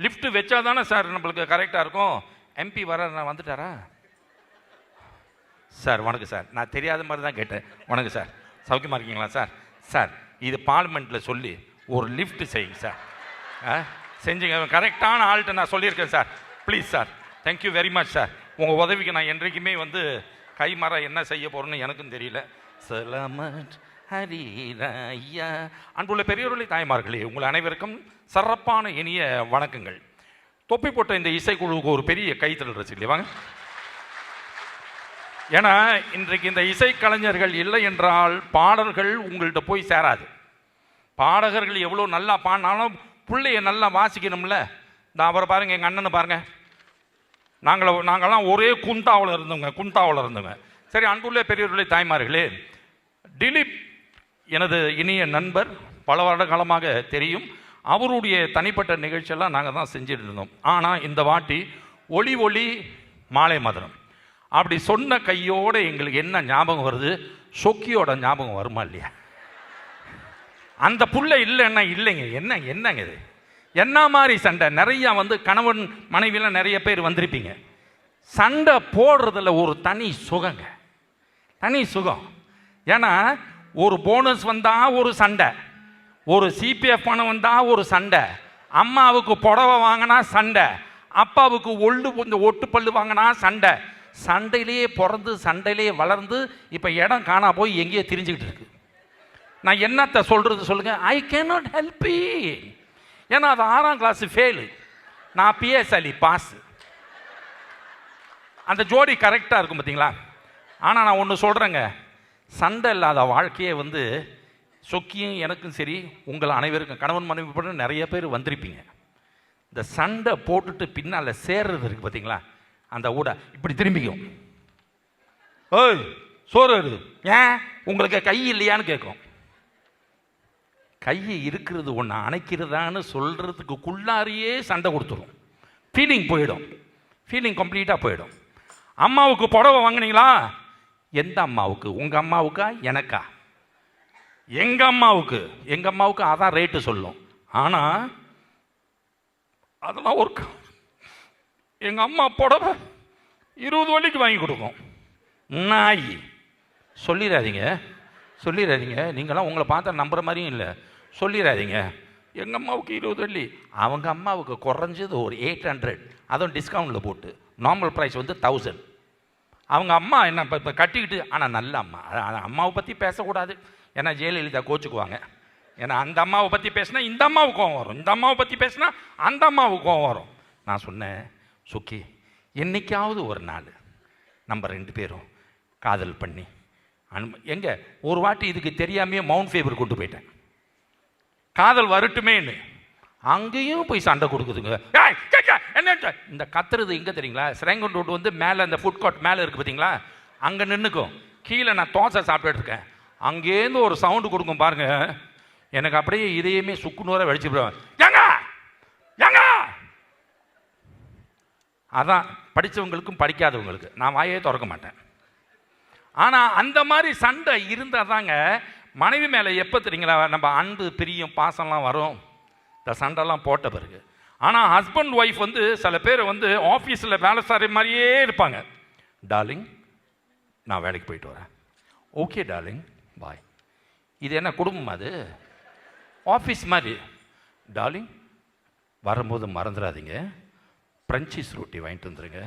லிஃப்ட் வச்சா தானே சார் நம்மளுக்கு கரெக்டாக இருக்கும். எம்பி நான் வந்துட்டாரா சார்? வணக்கம் சார், நான் தெரியாத மாதிரி தான் கேட்டேன். வணக்கம் சார், சௌக்கியமாக இருக்கீங்களா சார்? சார், இது பார்லிமெண்ட்டில் சொல்லி ஒரு லிஃப்ட் செய்யுங்க சார். செஞ்சுங்க, கரெக்டான ஆள்கிட்ட நான் சொல்லியிருக்கேன் sir. Please sir, thank you very much sir. உங்கள் உதவிக்கு நான் என்றைக்குமே வந்து கைமாற என்ன செய்ய போகிறேன்னு எனக்கும் தெரியல. சலாமட் ஹரிராயா. அன்புள்ள பெரியோர்களே, தாய்மார்களே, உங்கள் அனைவருக்கும் சிறப்பான இனிய வணக்கங்கள். தொப்பி போட்ட இந்த இசைக்குழுவுக்கு ஒரு பெரிய கைத்தல் ரசிகர்களே, வாங்க. ஏன்னா இன்றைக்கு இந்த இசைக்கலைஞர்கள் இல்லை என்றால் பாடல்கள் உங்கள்கிட்ட போய் சேராது. பாடகர்கள் எவ்வளோ நல்லா பாடினாலும் பிள்ளைய நல்லா வாசிக்கணும்ல. இந்த அவரை பாருங்கள், எங்கள் அண்ணனை பாருங்கள். நாங்கள்லாம் ஒரே குந்தாவில் இருந்தோங்க. சரி, அன்புள்ள பெரியவர்களே, தாய்மார்களே, திலீப் எனது இனிய நண்பர், பல வருட காலமாக தெரியும். அவருடைய தனிப்பட்ட நிகழ்ச்சியெல்லாம் நாங்கள் தான் செஞ்சுட்டு இருந்தோம். ஆனால் இந்த வாட்டி ஒளி ஒளி மாலை மதுரம் அப்படி சொன்ன கையோடு எங்களுக்கு என்ன ஞாபகம் வருது? சொக்கியோட ஞாபகம் வருமா இல்லையா? அந்த புள்ள இல்லைன்னா இல்லைங்க. என்னங்க இது? என்ன மாதிரி சண்டை? நிறையா கணவன் மனைவியெல்லாம் நிறைய பேர் வந்திருப்பீங்க. சண்டை போடுறதுல ஒரு தனி சுகங்க, தனி சுகம். ஏன்னா ஒரு போனஸ் வந்தால் ஒரு சண்டை, ஒரு சிபிஎஃப் பணம் வந்தால் ஒரு சண்டை, அம்மாவுக்கு புடவை வாங்கினா சண்டை, அப்பாவுக்கு ஒட்டுப்பல்லு வாங்கினா சண்டை. சண்டையிலேயே பிறந்து சண்டையிலேயே வளர்ந்து இப்போ இடம் காணா போய் எங்கேயோ திரிஞ்சுக்கிட்டு இருக்கு. நான் என்னத்தை சொல்கிறது சொல்லுங்கள்? I cannot help it. ஏன்னா அது 6ஆம் கிளாஸ் ஃபெயிலு, நான் பிஎஸ்எல்இ பாஸு. அந்த ஜோடி கரெக்டாக இருக்கும் பார்த்தீங்களா? ஆனால் நான் ஒன்று சொல்கிறேங்க, சண்டை இல்லாத வாழ்க்கையே சொக்கியும் எனக்கும் சரி, உங்கள் அனைவருக்கும், கணவன் மனைவி போட்டு நிறைய பேர் வந்திருப்பீங்க. இந்த சண்டை போட்டுட்டு பின்னால் சேர்றது இருக்குது பார்த்தீங்களா? அந்த ஊட இப்படி திரும்பிக்கும். ஓய் சோறு வருது, ஏன் உங்களுக்கு கை இல்லையான்னு கேட்கும். கை இருக்கிறது ஒன்று அணைக்கிறதான்னு சொல்கிறதுக்குள்ளாரியே சண்டை கொடுத்துரும். ஃபீலிங் போயிடும், ஃபீலிங் கம்ப்ளீட்டாக போயிடும். அம்மாவுக்கு புடவை வாங்கினீங்களா? எந்த அம்மாவுக்கு? உங்கள் அம்மாவுக்கா எனக்கா? எங்கள் அம்மாவுக்கு அதான் ரேட்டு சொல்லும். ஆனால் அதெல்லாம் ஒரு எங்கள் அம்மா புடவை 20 வழிக்கு வாங்கி கொடுக்கும். நாய் சொல்லிடாதீங்க. நீங்களாம் உங்களை பார்த்தா நம்புற மாதிரியும் இல்லை. சொல்லிடாதீங்க. எங்கள் அம்மாவுக்கு 20 வள்ளி, அவங்க அம்மாவுக்கு குறைஞ்சது ஒரு 800, அதுவும் டிஸ்கவுண்டில் போட்டு. Normal price 1000. அவங்க அம்மா என்ன இப்போ கட்டிக்கிட்டு, ஆனால் நல்ல அம்மா. அம்மாவை பற்றி பேசக்கூடாது, ஏன்னா ஜெயலலிதா கோச்சுக்குவாங்க. ஏன்னா அந்த அம்மாவை பற்றி பேசினா இந்த அம்மாவுக்கு கோவம் வரும், இந்த அம்மாவை பற்றி பேசினா அந்த அம்மாவுக்கு கோவம் வரும். நான் சொன்னேன், சுக்கி என்னைக்காவது ஒரு நாள் நம்ம 2 பேரும் காதல் பண்ணி எங்கே ஒரு வாட்டி இதுக்கு தெரியாமையே மவுண்ட் ஃபேவர் கொண்டு போயிட்டேன். காதல் வரட்டுமேன்னு அங்கேயும் போய் சண்டை கொடுக்குதுங்க. என்ன இந்த கத்துறது எங்கே தெரியுங்களா? சிரங்கன் ரோடு மேலே அந்த ஃபுட் கோர்ட் மேலே இருக்குது பார்த்தீங்களா? அங்கே நின்றுக்கும். கீழே நான் தோசை சாப்பிட்டுட்டு இருக்கேன். அங்கேருந்து ஒரு சவுண்டு கொடுக்கும் பாருங்க, எனக்கு அப்படியே இதையுமே சுக்குநூறாக வெடிச்சு போடுவேன். ஏங்க அதான் படித்தவங்களுக்கும் படிக்காதவங்களுக்கு நான் வாயே திறக்க மாட்டேன். ஆனால் அந்த மாதிரி சண்டை இருந்தால் தாங்க மனைவி மேலே எப்போ தெரியுங்களா நம்ம அன்பு பிரியம் பாசம்லாம் வரும், இந்த சண்டைலாம் போட்ட பிறகு. ஆனால் ஹஸ்பண்ட் ஒய்ஃப் சில பேர் ஆஃபீஸில் வேலை செய்கிற மாதிரியே இருப்பாங்க. டார்லிங் நான் வேலைக்கு போயிட்டு வரேன். ஓகே டார்லிங் பாய். இது என்ன குடும்பம்? அது ஆஃபீஸ் மாதிரி. டார்லிங் வரும்போது மறந்துடாதீங்க, ஃப்ரெஞ்சிஸ் ரொட்டி வாங்கிட்டு வந்துடுங்க.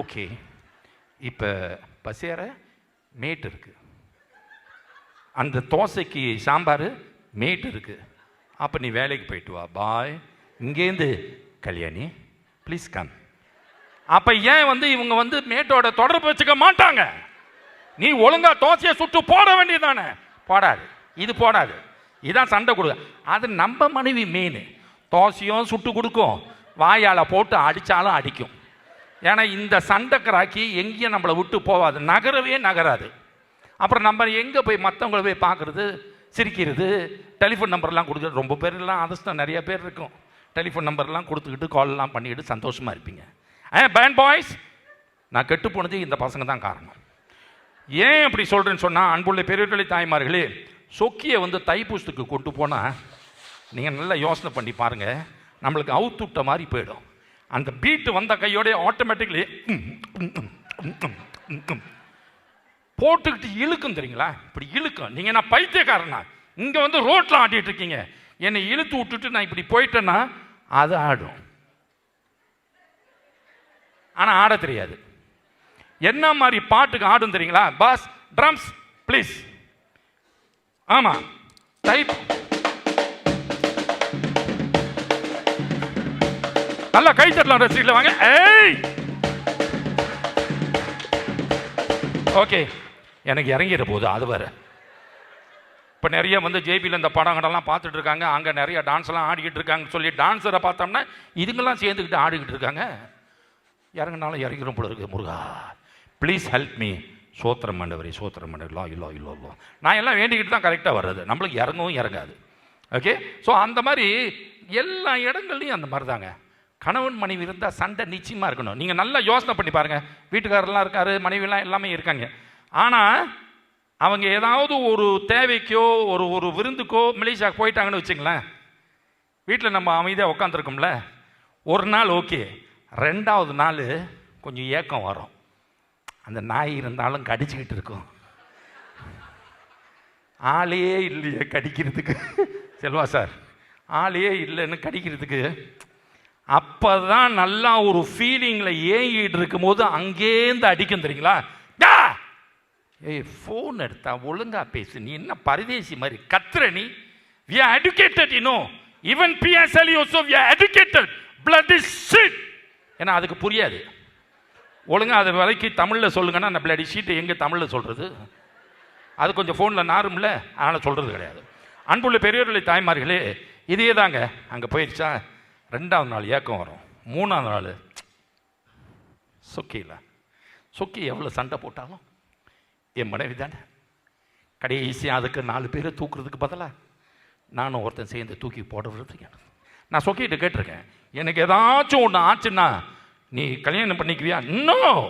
ஓகே. இப்போ பசியார மேட் இருக்குது, அந்த தோசைக்கு சாம்பார் மேட் இருக்குது. அப்போ நீ வேலைக்கு போயிட்டு வா பாய். இங்கேருந்து கல்யாணி ப்ளீஸ் கம். அப்போ ஏன் இவங்க மேட்டோட தொடர்பு வச்சுக்க மாட்டாங்க? நீ ஒழுங்கா தோசையை சுட்டு போட வேண்டியதானே? போடாது, இது போடாது. இதான் சண்டை கொடுக்க. அது நம்ம மனைவி மெயின். தோசையும் சுட்டு கொடுக்கும், வாயால் போட்டு அடித்தாலும் அடிக்கும். ஏன்னா இந்த சண்டைக்கராக்கி எங்கேயும் நம்மளை விட்டு போகாது, நகரவே நகராது. அப்புறம் நம்ம எங்கே போய் மற்றவங்கள போய் பார்க்குறது, சிரிக்கிறது, டெலிஃபோன் நம்பர்லாம் கொடுக்குறது. ரொம்ப பேர்லாம் அதிர்ஷ்டம் நிறைய பேர் இருக்கும், டெலிஃபோன் நம்பர்லாம் கொடுத்துக்கிட்டு கால்லாம் பண்ணிக்கிட்டு சந்தோஷமாக இருப்பீங்க. பேண்ட் பாய்ஸ், நான் கெட்டு போனது இந்த பசங்க தான் காரணம். ஏன் அப்படி சொல்கிறேன்னு சொன்னால், அன்புள்ள பெரியவர்களே தாய்மார்களே, சொக்கியை தைப்பூசத்துக்கு கொண்டு போனால் நீங்கள் நல்லா யோசனை பண்ணி பாருங்கள், நம்மளுக்கு அவுத்து விட்ட மாதிரி போயிடும். அந்த பீட்டு வந்த கையோட ஆட்டோமேட்டிக்லி போட்டுக்கிட்டு இழுக்கும் தெரியுங்களா? இப்படி இழுக்கும். நீங்கள் நான் பைத்தியக்காரனா, இங்கே ரோட்டில் ஆட்டிகிட்டு இருக்கீங்க, என்னை இழுத்து விட்டுட்டு நான் இப்படி போயிட்டேன்னா அது ஆடும். ஆனால் ஆட தெரியாது. என்ன மாதிரி பாட்டுக்கு ஆடும் தெரியுங்களா? Bass drums please. ஆமாம் டைப் நல்லா கை தட்டலாம் ரசிகல வாங்க. ஏய் ஓகே, எனக்கு இறங்கிற போது அது வேறு. இப்போ நிறைய வந்து ஜேபியில் இந்த படங்கள்லாம் பார்த்துட்டு இருக்காங்க, அங்கே நிறைய டான்ஸ்லாம் ஆடிக்கிட்டு இருக்காங்கன்னு சொல்லி டான்ஸரை பார்த்தோம்னா இதுங்கெல்லாம் சேர்ந்துக்கிட்டு ஆடிக்கிட்டு இருக்காங்க. இறங்கினாலும் இறங்கிடும் போல இருக்குது. முருகா ப்ளீஸ் ஹெல்ப் மீ. சோத்திரம் மண்டவரி சோத்திரம் மண்டவரி இல்லை இல்லை இல்லை நான் எல்லாம் வேண்டிக்கிட்டு தான் கரெக்டாக வர்றது, நம்மளுக்கு இறங்கவும் இறங்காது. ஓகே, ஸோ அந்த மாதிரி எல்லா இடங்கள்லையும் அந்த மாதிரி தாங்க. கணவன் மனைவி இருந்தால் சண்டை நிச்சயமாக இருக்கணும். நீங்கள் நல்லா யோசனை பண்ணி பாருங்கள். வீட்டுக்காரெல்லாம் இருக்காரு, மனைவிலாம் எல்லாமே இருக்காங்க. ஆனால் அவங்க ஏதாவது ஒரு தேவைக்கோ ஒரு விருந்துக்கோ மலேசியாவுக்கு போயிட்டாங்கன்னு வச்சுங்களேன், வீட்டில் நம்ம அமைதியாக உட்காந்துருக்கோம்ல, ஒரு நாள் ஓகே, ரெண்டாவது நாள் கொஞ்சம் ஏக்கம் வரும். அந்த நாய் இருந்தாலும் கடிச்சிக்கிட்டு இருக்கும், ஆளே இல்லையே கடிக்கிறதுக்கு. செல்வா சார், ஆளே இல்லைன்னு கடிக்கிறதுக்கு. அப்போ தான் நல்லா ஒரு ஃபீலிங்கில் ஏங்கிட்டு இருக்கும் போது அங்கேருந்து அடிக்கும் தெரியுங்களா. ஏய் ஃபோன் எடுத்தா ஒழுங்கா பேசு, நீ என்ன பரதேசி மாதிரி கத்துற நீ. we are educated, you know, even PSL also we are educated, blood is shit. ஏன்னா அதுக்கு புரியாது. ஒழுங்கா அது வரைக்கும் தமிழில் சொல்லுங்கன்னா அந்த பிளடி ஷீட்டை எங்கே தமிழில் சொல்கிறது, அது கொஞ்சம் ஃபோனில் நாரும்ல, அதனால் சொல்கிறது கிடையாது. அன்புள்ள பெரியவர்களை தாய்மார்களே, இதே தாங்க. அங்கே போயிடுச்சா ரெண்டாவது நாள் ஏக்கம் வரும், மூணாவது நாள் சொக்கியில் சொக்கி எவ்வளோ சண்டை போட்டாலும் என் மனைவி தானே. கடைசியாக அதுக்கு 4 பேரை தூக்குறதுக்கு பதிலாக நானும் ஒருத்தன் சேர்ந்து தூக்கி போட விடுறதுக்கு நான் சொக்கிட்டு கேட்டிருக்கேன், எனக்கு ஏதாச்சும் ஒன்று ஆச்சுன்னா நீ கல்யாணம் பண்ணிக்குவியா? இன்னும்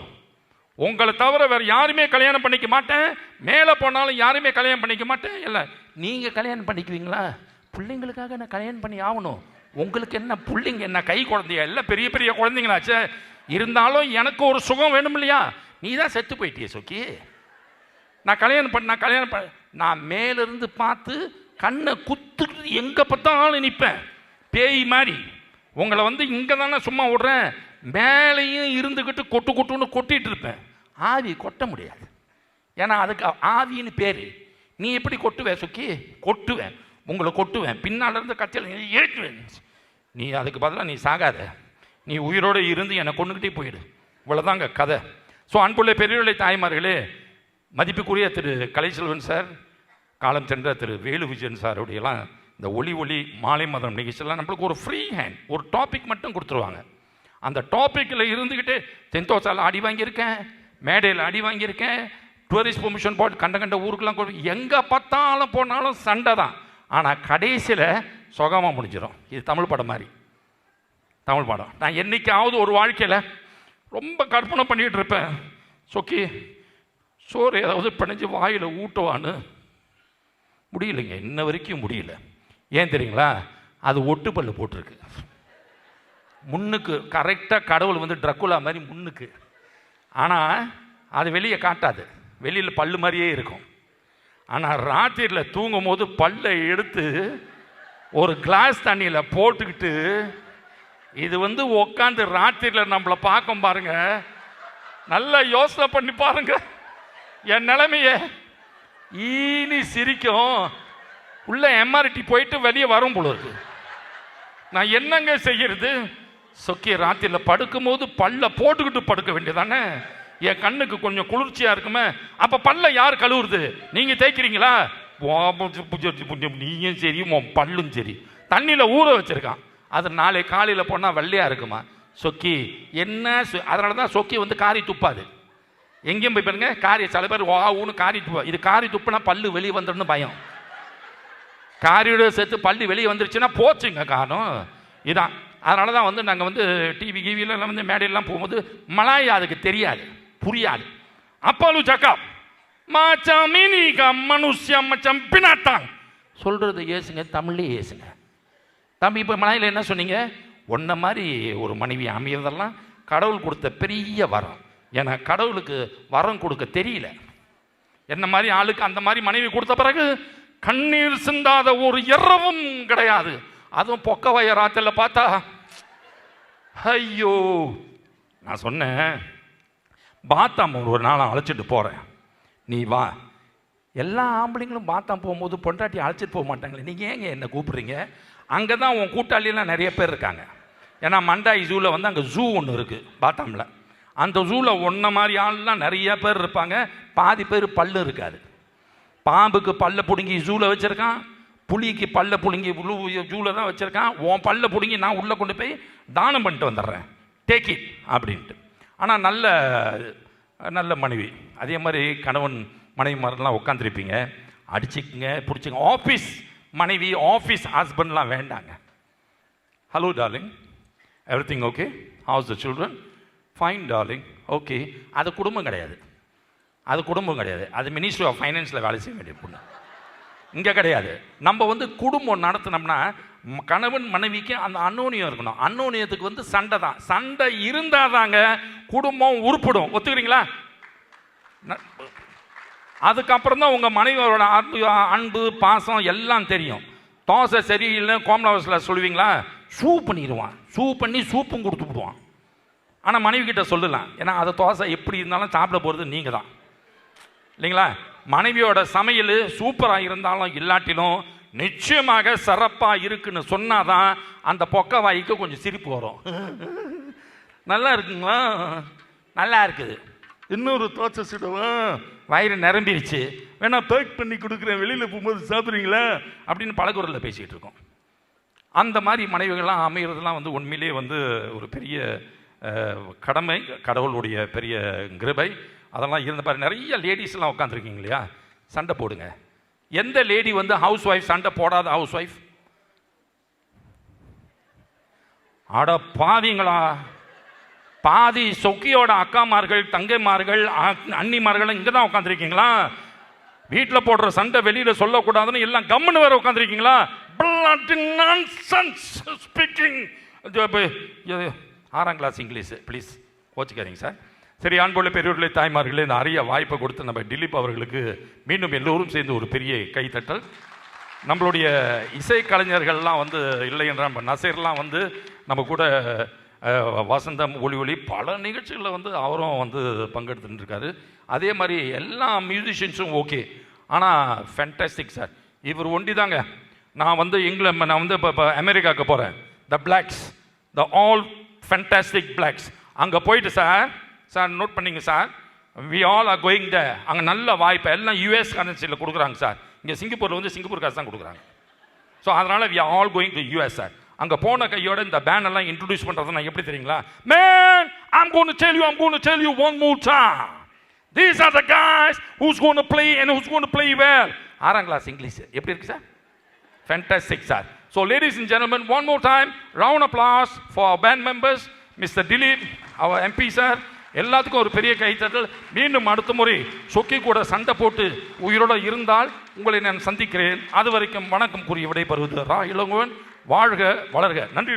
உங்களை தவிர வேறு யாருமே கல்யாணம் பண்ணிக்க மாட்டேன், மேலே போனாலும் யாருமே கல்யாணம் பண்ணிக்க மாட்டேன். இல்லை நீங்கள் கல்யாணம் பண்ணிக்குவீங்களா? பிள்ளைங்களுக்காக நான் கல்யாணம் பண்ணி ஆகணும். உங்களுக்கு என்ன பிள்ளைங்க என்ன கை குழந்தையா? எல்லாம் பெரிய பெரிய குழந்தைங்களாச்சே. இருந்தாலும் எனக்கு ஒரு சுகம் வேணும் இல்லையா? நீ தான் செத்து போயிட்டியே சொக்கி. நான் கல்யாணம் பண்ண நான் மேலிருந்து பார்த்து கண்ணை குத்துக்கிட்டு எங்கே பார்த்தாலும் நிற்பேன் பேய் மாதிரி. உங்களை வந்து இங்கே தானே சும்மா விட்றேன், மேலேயும் இருந்துக்கிட்டு கொட்டுன்னு கொட்டிகிட்டு இருப்பேன். ஆவி கொட்ட முடியாது, ஏன்னா அதுக்கு ஆவின்னு பேர். நீ எப்படி கொட்டுவேன் சொக்கி? கொட்டுவேன், உங்களை கொட்டுவேன், பின்னால் இருந்து கட்சியில் ஏற்றுவேன். நீ அதுக்கு பதிலாக நீ சாகாத, நீ உயிரோடு இருந்து என்னை கொண்டுக்கிட்டே போயிடு. இவ்வளோதாங்க கதை. ஸோ அன்புள்ள பெரியவர்களை தாய்மார்களே, மதிப்புக்குரிய திரு கலைச்செல்வன் சார், காலம் சென்ற திரு வேலு விஜயன் சாருடையெல்லாம் இந்த ஒளி மாலை மதம் நிகழ்ச்சியெல்லாம் நம்மளுக்கு ஒரு ஃப்ரீ ஹேண்ட், ஒரு டாபிக் மட்டும் கொடுத்துருவாங்க. அந்த டாப்பிக்கில் இருந்துக்கிட்டு தென்தோசாவில் அடி வாங்கியிருக்கேன், மேடையில் அடி வாங்கியிருக்கேன், டூரிஸ்ட் பெர்மிஷன் போர்டு கண்ட ஊருக்கெல்லாம் எங்கே பார்த்தாலும் போனாலும் சண்டை தான். ஆனால் கடைசியில் சுகமாக முடிஞ்சிடும். இது தமிழ் படம் மாதிரி, தமிழ் படம். நான் என்றைக்காவது ஒரு வாழ்க்கையில் ரொம்ப கற்பனை பண்ணிகிட்டு இருப்பேன், சொக்கி சோறு ஏதாவது பிணைஞ்சு வாயில் ஊட்டுவான்னு. முடியலைங்க, இன்ன வரைக்கும் முடியல. ஏன் தெரியுங்களா? அது ஒட்டு பல்லு போட்டிருக்கு முன்னுக்கு. கரெக்டாக கடவுள் வந்து ட்ரக்குலா மாதிரி முன்னுக்கு. ஆனால் அது வெளியே காட்டாது, வெளியில் பல்லு மாதிரியே இருக்கும். ஆனால் ராத்திரியில் தூங்கும் போது பல்லை எடுத்து ஒரு கிளாஸ் தண்ணியில் போட்டுக்கிட்டு இது வந்து உட்காந்து ராத்திரியில் நம்மளை பார்க்கும் பாருங்க. நல்லா யோசனை பண்ணி பாருங்க என் நிலைமைய. ஈனி சிரிக்கும், உள்ள எம்ஆர்டி போயிட்டு வெளியே வரும் போல இருக்கு. நான் என்னங்க செய்யறது? சொக்கி ராத்திரியில் படுக்கும் போது பல்ல போட்டுக்கிட்டு படுக்க வேண்டியதானே, என் கண்ணுக்கு கொஞ்சம் குளிர்ச்சியா இருக்குமே. அப்ப பல்ல யார் கழுவுறது? நீங்க தேய்க்கிறீங்களா? நீயும் சரி உன் பல்லும் சரி தண்ணியில ஊற வச்சிருக்கான். அது நாளை காலையில் போனால் வெள்ளையா இருக்குமா சொக்கி? என்ன அதனால தான் சொக்கி வந்து காரி துப்பாது. எங்கேயும் போய் பாருங்க, காரி சில பேர் ஊன்னு காரி துப்பா. இது காரி துப்புனா பல்லு வெளியே வந்துடணும் பயம். காரியோட சேர்த்து பல்லு வெளியே வந்துருச்சுன்னா போச்சுங்க காரணம் இதான். அதனால தான் வந்து நாங்கள் வந்து டிவி கிவிலாம் வந்து மேடையெல்லாம் போகும்போது மலாய் அதுக்கு தெரியாது, புரியாது. அப்பாலு சக்கா மாச்சம் மீனிகா மனுஷம் மச்சம் பினாட்டாங் சொல்கிறது ஏசுங்க, தமிழ்லேயே ஏசுங்க. தம்பி இப்போ மலாயில் என்ன சொன்னீங்க? ஒன்றை மாதிரி ஒரு மனைவி அமையறதெல்லாம் கடவுள் கொடுத்த பெரிய வரம். ஏன்னா கடவுளுக்கு வரம் கொடுக்க தெரியல. என்ன மாதிரி ஆளுக்கு அந்த மாதிரி மனைவி கொடுத்த பிறகு கண்ணீர் சிந்தாத ஒரு இரவும் கிடையாது. அதுவும் பொக்க வயராத்தில் பார்த்தா ஐயோ. நான் சொன்னேன், பாத்தாம் ஒரு நாள் அழைச்சிட்டு போகிறேன், நீ வா, எல்லா ஆம்பளைங்களும் பாத்தான் போகும்போது பொண்டாட்டி அழைச்சிட்டு போக மாட்டாங்களே, நீங்கள் ஏங்க என்னை கூப்பிட்றீங்க? அங்கே தான் உன் கூட்டாளியெல்லாம் நிறைய பேர் இருக்காங்க. ஏன்னா மண்டாய் ஜூவில் வந்து அங்கே ஜூ ஒன்று இருக்குது பாத்தாமில். அந்த ஜூவில் ஒன்றை மாதிரி ஆள்லாம் நிறைய பேர் இருப்பாங்க. பாதி பேர் பல்லு இருக்காது. பாம்புக்கு பல்ல பிடுங்கி ஜூவில் வச்சுருக்கான், புலிக்கு பல்ல பிடுங்கி ஜூவில் தான் வச்சுருக்கான். உன் பல்ல பிடுங்கி நான் உள்ளே கொண்டு போய் தானம் பண்ணிட்டு வந்துடுறேன், டேக் இட் அப்படின்ட்டு. ஆனால் நல்ல நல்ல மனைவி, அதே மாதிரி கணவன் மனைவி மாதிரிலாம் உட்காந்துருப்பீங்க, அடிச்சுக்குங்க பிடிச்சிங்க. ஆஃபீஸ் மனைவி ஆஃபீஸ் ஹஸ்பண்ட்லாம் வேண்டாங்க. Hello darling, every thing okay, house the children, fine darling, okay. அது குடும்பம் கிடையாது, அது குடும்பம் கிடையாது. அது மினிஸ்ட்ரி ஆஃப் ஃபைனான்ஸில் வேலை செய்ய வேண்டிய பொண்ணு, இங்கே கிடையாது. நம்ம வந்து குடும்பம் நடத்தினோம்னா கணவன் மனைவிக்கு அந்த அன்னோனியம் இருக்கணும். அன்னோனியத்துக்கு வந்து சண்டை தான். சண்டை இருந்தால் தாங்க குடும்பம் உருப்பிடும். ஒத்துக்கிறீங்களா? அதுக்கப்புறம் தான் உங்கள் மனைவியோட அன்பு பாசம் எல்லாம் தெரியும். தோசை சரியில்லை கோமலா ஹவுஸில் சொல்லுவீங்களா? சூ பண்ணிடுவான், சூ பண்ணி சூப்பும் கொடுத்து விடுவான். ஆனால் மனைவி கிட்ட சொல்லலாம், ஏன்னா அதை தோசை எப்படி இருந்தாலும் சாப்பிட போகிறது நீங்கள் தான், இல்லைங்களா? மனைவியோட சமையல் சூப்பராக இருந்தாலும் இல்லாட்டிலும் நிச்சயமாக சிறப்பாக இருக்குன்னு சொன்னாதான் அந்த பொக்க வாய்க்கு கொஞ்சம் சிரிப்பு வரும். நல்லா இருக்குங்களா? நல்லா இருக்குது, இன்னொரு தோசை சுடுவேன், வயிறு நிரம்பிடுச்சு, வேணா பேக் பண்ணி கொடுக்குறேன், வெளியில் போகும்போது சாப்பிட்றீங்களா அப்படின்னு பழகுறதில் பேசிகிட்டு இருக்கோம். அந்த மாதிரி மனைவிகள்லாம் அமைகிறதுலாம் வந்து உண்மையிலே வந்து ஒரு பெரிய கடமை, கடவுளுடைய பெரிய கிருபை. அதெல்லாம் இருந்த பாரு. நிறைய லேடிஸ்லாம் உட்காந்துருக்கீங்க இல்லையா? சண்டை போடுங்க. எந்த லேடி வந்து ஹவுஸ் ஒய்ஃப் சண்டை போடாத ஹவுஸ் ஒய்ஃப்? அட பாவிங்களா, பாதி சொக்கியோட அக்காமார்கள் தங்கைமார்கள் அண்ணிமார்கள் இங்கே தான் உட்காந்துருக்கீங்களா? வீட்டில் போடுற சண்டை வெளியில் சொல்லக்கூடாதுன்னு எல்லாம் கம்முன்னு வேற உட்காந்துருக்கீங்களா? ஸ்பீக்கிங் 6ஆம் கிளாஸ் இங்கிலீஷ், ப்ளீஸ் கோச்சிக்காதீங்க சார். சரி, அன்புள்ள பெரியவர்களே, தாய்மார்களே, இந்த அரிய வாய்ப்பை கொடுத்து நம்ம திலீப் அவர்களுக்கு மீண்டும் எல்லோரும் சேர்ந்து ஒரு பெரிய கைத்தட்டல். நம்மளுடைய இசைக்கலைஞர்கள்லாம் வந்து இல்லை என்றால் நம்ம நசீர்லாம் வந்து நம்ம கூட வசந்தம் ஒளி பல நிகழ்ச்சிகளில் வந்து அவரும் வந்து பங்கெடுத்துட்டு இருக்காரு. அதே மாதிரி எல்லா மியூசிஷியன்ஸும் ஓகே. ஆனால் ஃபேண்டாஸ்டிக் சார், இவர் ஒண்டி தாங்க. நான் வந்து நான் வந்து இப்போ அமெரிக்காவுக்கு போகிறேன். The blacks, the all fantastic blacks. அங்கே போயிட்டு சார் நோட் பண்ணிங்க sir, we all are going the. அங்கே நல்ல வாய்ப்பை எல்லாம் யூஎஸ் கரன்சியில் கொடுக்குறாங்க சார். இங்கே சிங்கப்பூரில் வந்து சிங்கப்பூர் காசு தான் கொடுக்குறாங்க. ஸோ அதனால் we are all going to US sir. அங்கே போன கையோட இந்த பேண்ட் எல்லாம் இன்ட்ரடியூஸ் பண்ணுறது நான் எப்படி தெரியுங்களா? Man, I'm going to tell you one more time. These are the guys who's going to play and who's going to play well. 6ஆம் கிளாஸ் இங்கிலீஷ் எப்படி இருக்கு sir? Fantastic sir. So ladies and gentlemen, one more time, round applause for our band members, Mr. Dilip, our MP sir. எல்லாத்துக்கும் ஒரு பெரிய கைத்தட்டல். மீண்டும் அடுத்த முறை சொக்கி கூட சண்டை போட்டு உயிரோடு இருந்தால் உங்களை நான் சந்திக்கிறேன். அது வரைக்கும் வணக்கம் கூறி விடைபெறுவது ரா இளங்கோவன். வாழ்க வளர்க. நன்றி.